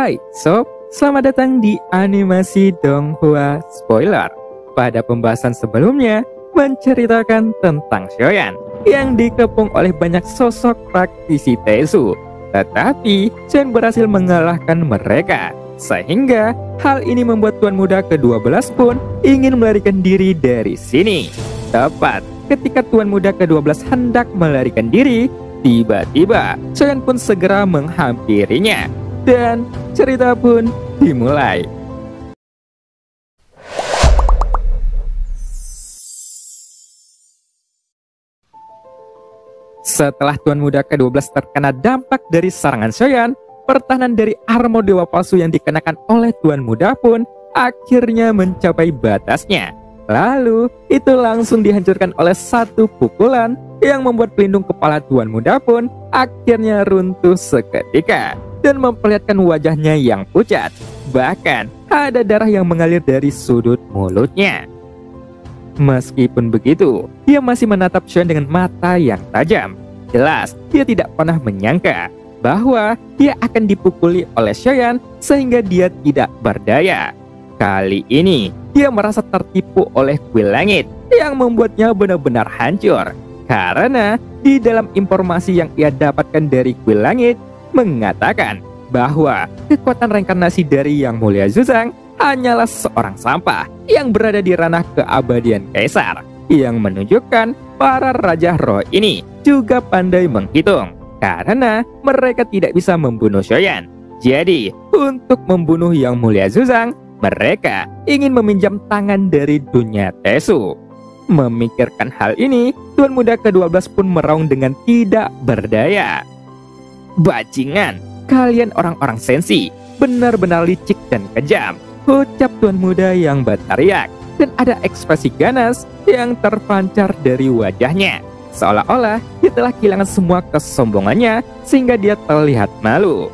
Hai Sob, selamat datang di Animasi Donghua Spoiler. Pada pembahasan sebelumnya, menceritakan tentang Shoyan yang dikepung oleh banyak sosok praktisi Taesu. Tetapi, Shoyan berhasil mengalahkan mereka. Sehingga, hal ini membuat Tuan Muda ke-12 pun ingin melarikan diri dari sini. Tepat ketika Tuan Muda ke-12 hendak melarikan diri, tiba-tiba Shoyan pun segera menghampirinya. Dan cerita pun dimulai. Setelah Tuan Muda ke-12 terkena dampak dari serangan Shoyan, pertahanan dari armor dewa palsu yang dikenakan oleh Tuan Muda pun akhirnya mencapai batasnya. Lalu, itu langsung dihancurkan oleh satu pukulan yang membuat pelindung kepala Tuan Muda pun akhirnya runtuh seketika dan memperlihatkan wajahnya yang pucat. Bahkan, ada darah yang mengalir dari sudut mulutnya. Meskipun begitu, dia masih menatap Shoyan dengan mata yang tajam. Jelas, dia tidak pernah menyangka bahwa dia akan dipukuli oleh Shoyan sehingga dia tidak berdaya. Kali ini, dia merasa tertipu oleh kuil langit yang membuatnya benar-benar hancur. Karena di dalam informasi yang ia dapatkan dari kuil langit, mengatakan bahwa kekuatan reinkarnasi dari Yang Mulia Zuzang hanyalah seorang sampah yang berada di ranah keabadian Kaisar, yang menunjukkan para raja roh ini juga pandai menghitung karena mereka tidak bisa membunuh Shoyan. Jadi, untuk membunuh Yang Mulia Zuzang, mereka ingin meminjam tangan dari dunia Taesu. Memikirkan hal ini, Tuan Muda ke-12 pun meraung dengan tidak berdaya. Bajingan, kalian orang-orang sensi, benar-benar licik dan kejam, ucap Tuan Muda yang berteriak, dan ada ekspresi ganas yang terpancar dari wajahnya. Seolah-olah dia telah kehilangan semua kesombongannya sehingga dia terlihat malu.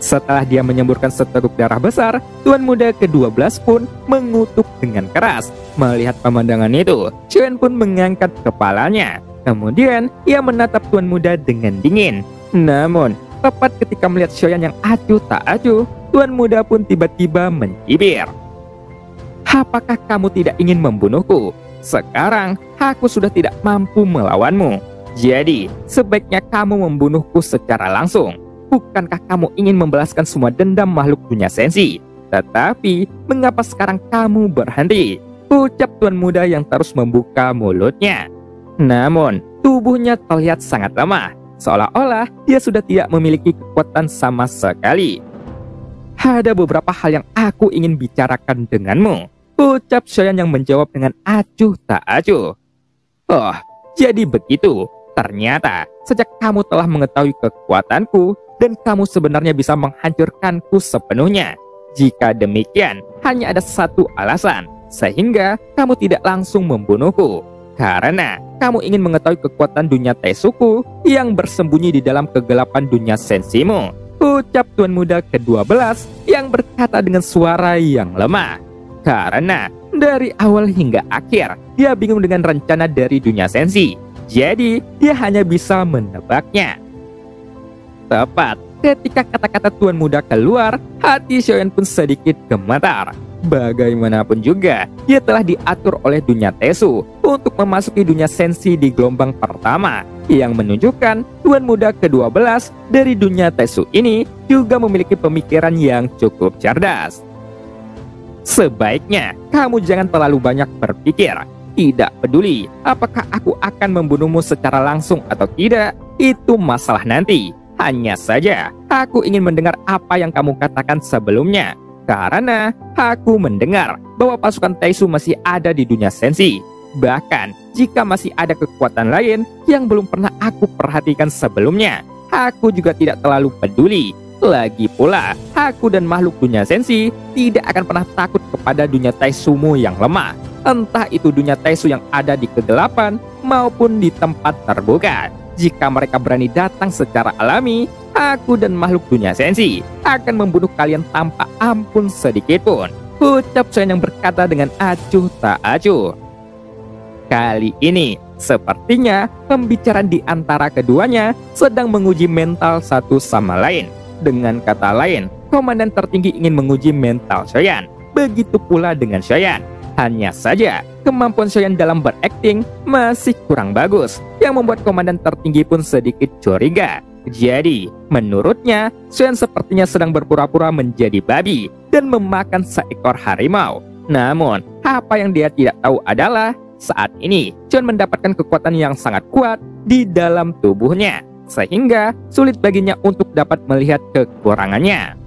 Setelah dia menyemburkan seteguk darah besar, Tuan Muda ke-12 pun mengutuk dengan keras. Melihat pemandangan itu, Shoyan pun mengangkat kepalanya. Kemudian ia menatap Tuan Muda dengan dingin. Namun, tepat ketika melihat Shoyan yang acuh tak acuh, Tuan Muda pun tiba-tiba mencibir. Apakah kamu tidak ingin membunuhku? Sekarang, aku sudah tidak mampu melawanmu. Jadi, sebaiknya kamu membunuhku secara langsung. Bukankah kamu ingin membalaskan semua dendam makhluk dunia sensi? Tetapi, mengapa sekarang kamu berhenti? Ucap Tuan Muda yang terus membuka mulutnya. Namun, tubuhnya terlihat sangat lemah. Seolah-olah dia sudah tidak memiliki kekuatan sama sekali. Ada beberapa hal yang aku ingin bicarakan denganmu, ucap Shoyan yang menjawab dengan acuh tak acuh. Oh, jadi begitu. Ternyata sejak kamu telah mengetahui kekuatanku dan kamu sebenarnya bisa menghancurkanku sepenuhnya. Jika demikian, hanya ada satu alasan sehingga kamu tidak langsung membunuhku. Karena kamu ingin mengetahui kekuatan dunia Taesuku yang bersembunyi di dalam kegelapan dunia sensimu, ucap Tuan Muda ke-12 yang berkata dengan suara yang lemah. Karena dari awal hingga akhir, dia bingung dengan rencana dari dunia sensi. Jadi, dia hanya bisa menebaknya. Tepat ketika kata-kata Tuan Muda keluar, hati Shoyan pun sedikit gemetar. Bagaimanapun juga, dia telah diatur oleh dunia Taesu untuk memasuki dunia sensi di gelombang pertama, yang menunjukkan Tuan Muda ke-12 dari dunia Taesu ini juga memiliki pemikiran yang cukup cerdas. Sebaiknya kamu jangan terlalu banyak berpikir. Tidak peduli apakah aku akan membunuhmu secara langsung atau tidak, itu masalah nanti. Hanya saja aku ingin mendengar apa yang kamu katakan sebelumnya. Karena aku mendengar bahwa pasukan Taesu masih ada di dunia sensi. Bahkan jika masih ada kekuatan lain yang belum pernah aku perhatikan sebelumnya, aku juga tidak terlalu peduli. Lagi pula, aku dan makhluk dunia sensi tidak akan pernah takut kepada dunia Taesumu yang lemah. Entah itu dunia Taesu yang ada di kegelapan maupun di tempat terbuka. Jika mereka berani datang secara alami, aku dan makhluk dunia sensi akan membunuh kalian tanpa ampun sedikitpun, ucap Shoyan yang berkata dengan acuh tak acuh. Kali ini, sepertinya pembicaraan di antara keduanya sedang menguji mental satu sama lain. Dengan kata lain, komandan tertinggi ingin menguji mental Shoyan. Begitu pula dengan Shoyan. Hanya saja, kemampuan Shoyan dalam berakting masih kurang bagus, yang membuat komandan tertinggi pun sedikit curiga. Jadi, menurutnya, Shoyan sepertinya sedang berpura-pura menjadi babi dan memakan seekor harimau. Namun, apa yang dia tidak tahu adalah saat ini Shoyan mendapatkan kekuatan yang sangat kuat di dalam tubuhnya, sehingga sulit baginya untuk dapat melihat kekurangannya.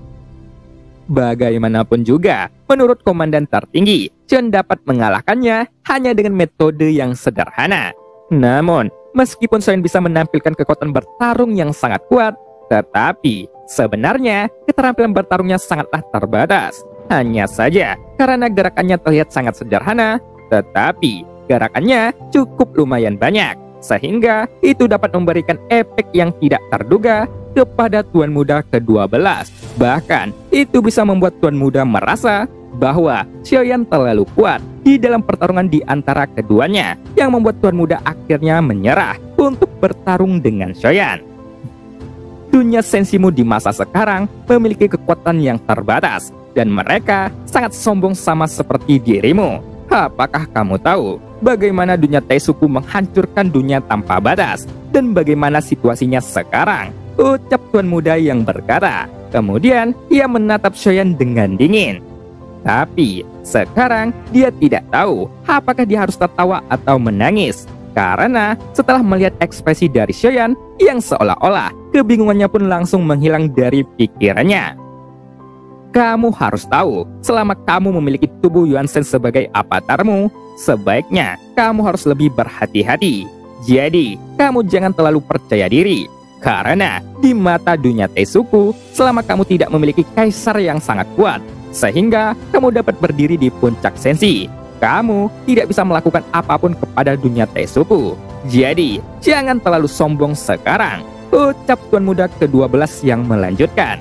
Bagaimanapun juga, menurut komandan tertinggi, Shoyan dapat mengalahkannya hanya dengan metode yang sederhana. Namun, meskipun Shoyan bisa menampilkan kekuatan bertarung yang sangat kuat, tetapi sebenarnya keterampilan bertarungnya sangatlah terbatas. Hanya saja karena gerakannya terlihat sangat sederhana, tetapi gerakannya cukup lumayan banyak, sehingga itu dapat memberikan efek yang tidak terduga kepada Tuan Muda ke-12. Bahkan, itu bisa membuat Tuan Muda merasa bahwa Shoyan terlalu kuat di dalam pertarungan di antara keduanya, yang membuat Tuan Muda akhirnya menyerah untuk bertarung dengan Shoyan. Dunia sensimu di masa sekarang memiliki kekuatan yang terbatas, dan mereka sangat sombong sama seperti dirimu. Apakah kamu tahu bagaimana dunia Taisuku menghancurkan dunia tanpa batas? Dan bagaimana situasinya sekarang? Ucap Tuan Muda yang berkata. Kemudian ia menatap Shoyan dengan dingin. Tapi sekarang dia tidak tahu apakah dia harus tertawa atau menangis, karena setelah melihat ekspresi dari Shoyan yang seolah-olah kebingungannya pun langsung menghilang dari pikirannya. Kamu harus tahu, selama kamu memiliki tubuh Yuan Shen sebagai avatarmu, sebaiknya kamu harus lebih berhati-hati. Jadi, kamu jangan terlalu percaya diri, karena di mata dunia Taisuku, selama kamu tidak memiliki kaisar yang sangat kuat, sehingga kamu dapat berdiri di puncak sensi, kamu tidak bisa melakukan apapun kepada dunia Taisuku. Jadi, jangan terlalu sombong sekarang, ucap Tuan Muda ke-12 yang melanjutkan.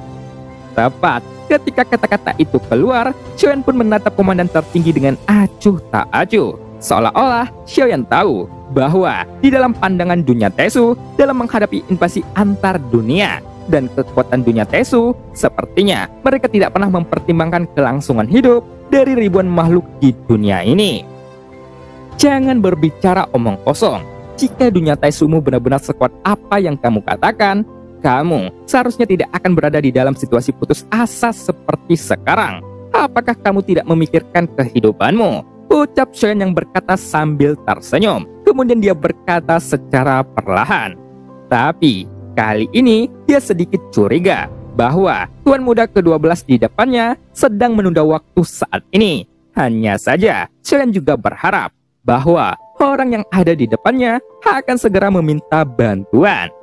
Tepat ketika kata-kata itu keluar, Shoyan pun menatap komandan tertinggi dengan acuh tak acuh, seolah-olah Shoyan tahu bahwa di dalam pandangan dunia Taisu dalam menghadapi invasi antar dunia dan kekuatan dunia Taisu, sepertinya mereka tidak pernah mempertimbangkan kelangsungan hidup dari ribuan makhluk di dunia ini. Jangan berbicara omong kosong. Jika dunia Taisumu benar-benar sekuat apa yang kamu katakan, kamu seharusnya tidak akan berada di dalam situasi putus asa seperti sekarang. Apakah kamu tidak memikirkan kehidupanmu? Ucap Shoyan yang berkata sambil tersenyum. Kemudian dia berkata secara perlahan. Tapi kali ini dia sedikit curiga bahwa Tuan Muda ke-12 di depannya sedang menunda waktu saat ini. Hanya saja Shoyan juga berharap bahwa orang yang ada di depannya akan segera meminta bantuan.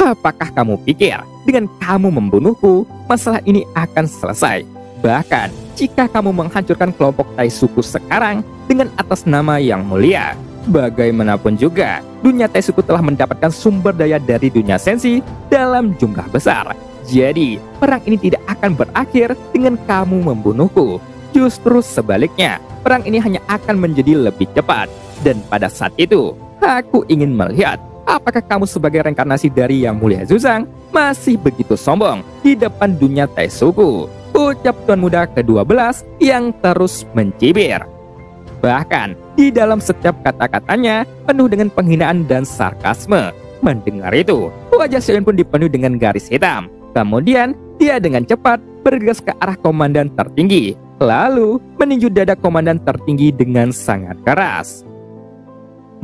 Apakah kamu pikir dengan kamu membunuhku, masalah ini akan selesai? Bahkan, jika kamu menghancurkan kelompok Taisuku sekarang dengan atas nama yang mulia, bagaimanapun juga, dunia Taisuku telah mendapatkan sumber daya dari dunia sensi dalam jumlah besar. Jadi, perang ini tidak akan berakhir dengan kamu membunuhku. Justru sebaliknya, perang ini hanya akan menjadi lebih cepat. Dan pada saat itu, aku ingin melihat apakah kamu sebagai reinkarnasi dari Yang Mulia Zuzang masih begitu sombong di depan dunia Taisuku. ucap tuan muda ke-12 yang terus mencibir. Bahkan, di dalam setiap kata-katanya penuh dengan penghinaan dan sarkasme. Mendengar itu, wajah Xiaoyan pun dipenuhi dengan garis hitam. Kemudian, dia dengan cepat bergegas ke arah komandan tertinggi, lalu meninju dada komandan tertinggi dengan sangat keras.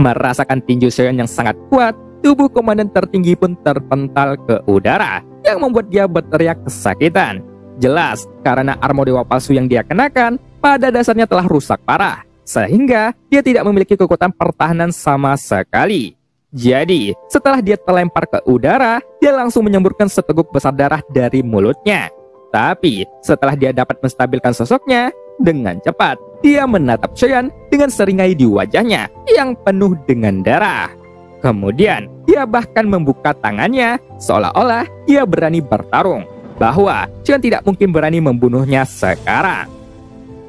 Merasakan tinju Xiaoyan yang sangat kuat, tubuh komandan tertinggi pun terpental ke udara, yang membuat dia berteriak kesakitan. Jelas, karena armor dewa palsu yang dia kenakan pada dasarnya telah rusak parah, sehingga dia tidak memiliki kekuatan pertahanan sama sekali. Jadi, setelah dia terlempar ke udara, dia langsung menyemburkan seteguk besar darah dari mulutnya. Tapi, setelah dia dapat menstabilkan sosoknya, dengan cepat, dia menatap Xiaoyan dengan seringai di wajahnya yang penuh dengan darah. Kemudian, dia bahkan membuka tangannya seolah-olah dia berani bertarung, bahwa Xiaoyan tidak mungkin berani membunuhnya sekarang.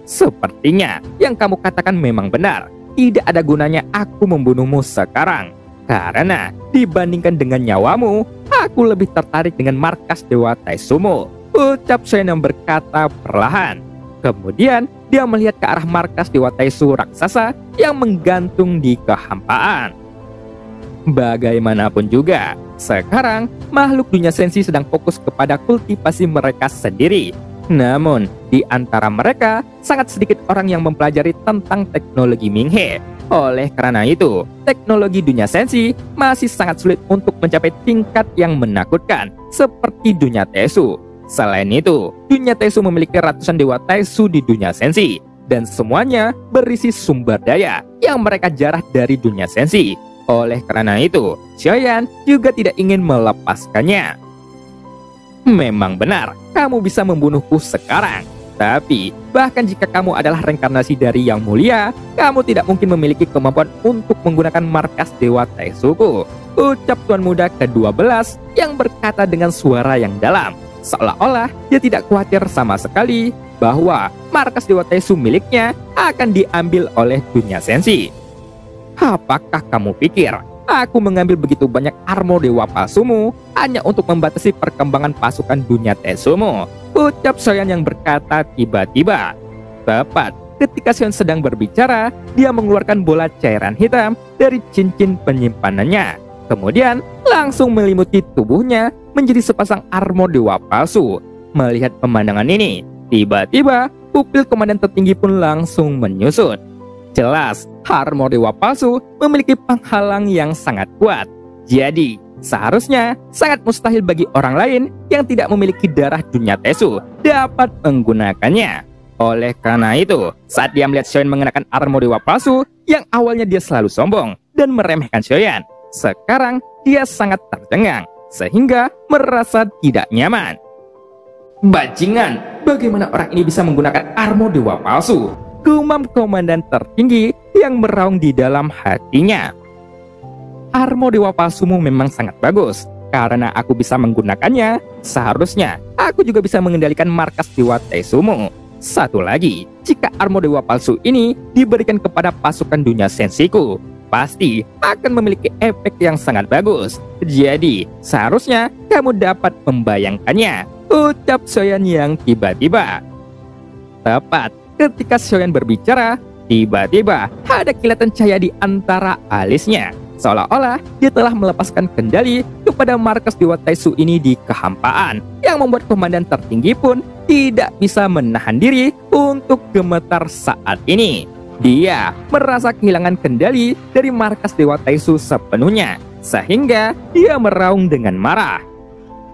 Sepertinya, yang kamu katakan memang benar. Tidak ada gunanya aku membunuhmu sekarang. Karena dibandingkan dengan nyawamu, aku lebih tertarik dengan markas Dewa Taisumu, ucap Xiaoyan yang berkata perlahan. Kemudian dia melihat ke arah markas Dewa Taisu raksasa yang menggantung di kehampaan. Bagaimanapun juga, sekarang makhluk dunia sensi sedang fokus kepada kultivasi mereka sendiri. Namun, di antara mereka sangat sedikit orang yang mempelajari tentang teknologi Minghe. Oleh karena itu, teknologi dunia sensi masih sangat sulit untuk mencapai tingkat yang menakutkan seperti dunia Taisu. Selain itu, dunia Taisu memiliki ratusan dewa Taisu di dunia sensi, dan semuanya berisi sumber daya yang mereka jarah dari dunia sensi. Oleh karena itu, Xiaoyan juga tidak ingin melepaskannya. Memang benar, kamu bisa membunuhku sekarang. Tapi, bahkan jika kamu adalah reinkarnasi dari Yang Mulia, kamu tidak mungkin memiliki kemampuan untuk menggunakan markas Dewa Taisuku, ucap tuan muda ke-12 yang berkata dengan suara yang dalam, seolah-olah dia tidak khawatir sama sekali bahwa markas Dewa Taisu miliknya akan diambil oleh dunia sensi. Apakah kamu pikir aku mengambil begitu banyak armor dewa palsumu hanya untuk membatasi perkembangan pasukan dunia Taisumu? Ucap Xiaoyan yang berkata tiba-tiba. Tepat ketika Xiaoyan sedang berbicara, dia mengeluarkan bola cairan hitam dari cincin penyimpanannya. Kemudian langsung melimuti tubuhnya menjadi sepasang armor dewa palsu. Melihat pemandangan ini, tiba-tiba pupil komandan tertinggi pun langsung menyusut. Jelas, armor dewa palsu memiliki penghalang yang sangat kuat. Jadi, seharusnya sangat mustahil bagi orang lain yang tidak memiliki darah dunia Taisu dapat menggunakannya. Oleh karena itu, saat dia melihat Xiaoyan mengenakan armor dewa palsu yang awalnya dia selalu sombong dan meremehkan Xiaoyan, sekarang dia sangat tercengang sehingga merasa tidak nyaman. Bajingan, bagaimana orang ini bisa menggunakan armor dewa palsu? Gumam komandan tertinggi yang meraung di dalam hatinya. Armor dewa palsumu memang sangat bagus. Karena aku bisa menggunakannya, seharusnya aku juga bisa mengendalikan markas Dewa Taisumu. Satu lagi, jika armor dewa palsu ini diberikan kepada pasukan dunia sensiku, pasti akan memiliki efek yang sangat bagus. Jadi, seharusnya kamu dapat membayangkannya, ucap Xiaoyan yang tiba-tiba. Tepat ketika Xiaoyan berbicara, tiba-tiba ada kilatan cahaya di antara alisnya. Seolah-olah dia telah melepaskan kendali kepada markas Dewa Taisu ini di kehampaan, yang membuat komandan tertinggi pun tidak bisa menahan diri untuk gemetar saat ini. Dia merasa kehilangan kendali dari markas Dewa Taisu sepenuhnya, sehingga dia meraung dengan marah.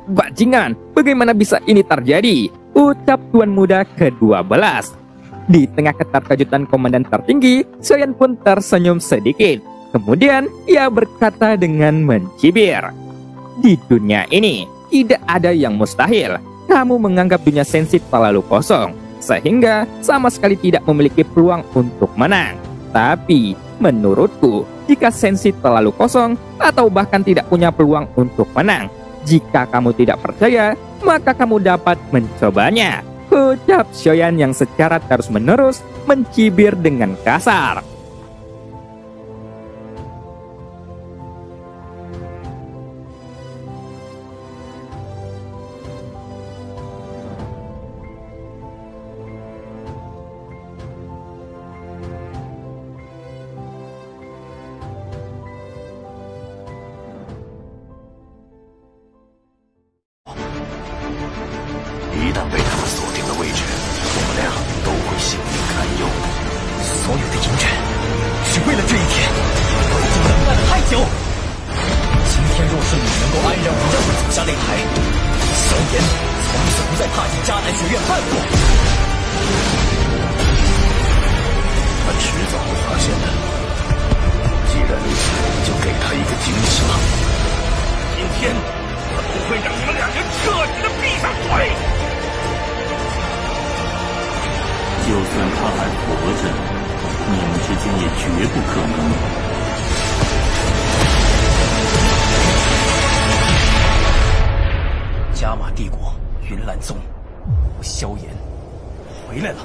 Bajingan, bagaimana bisa ini terjadi? Ucap tuan muda ke-12. Di tengah keterkejutan komandan tertinggi, Xiaoyan pun tersenyum sedikit. Kemudian ia berkata dengan mencibir, "Di dunia ini tidak ada yang mustahil. Kamu menganggap dunia sensi terlalu kosong, sehingga sama sekali tidak memiliki peluang untuk menang. Tapi menurutku, jika sensi terlalu kosong atau bahkan tidak punya peluang untuk menang, jika kamu tidak percaya, maka kamu dapat mencobanya," ucap Xiaoyan yang secara terus-menerus mencibir dengan kasar. 下擂台，萧炎从此不再踏进迦南学院半步。他迟早会发现的，既然如此，就给他一个惊喜吧。今天我不会让你们两人彻底的闭上嘴。就算他还活着，你们之间也绝不可能。加玛帝国云岚宗，萧炎回来了。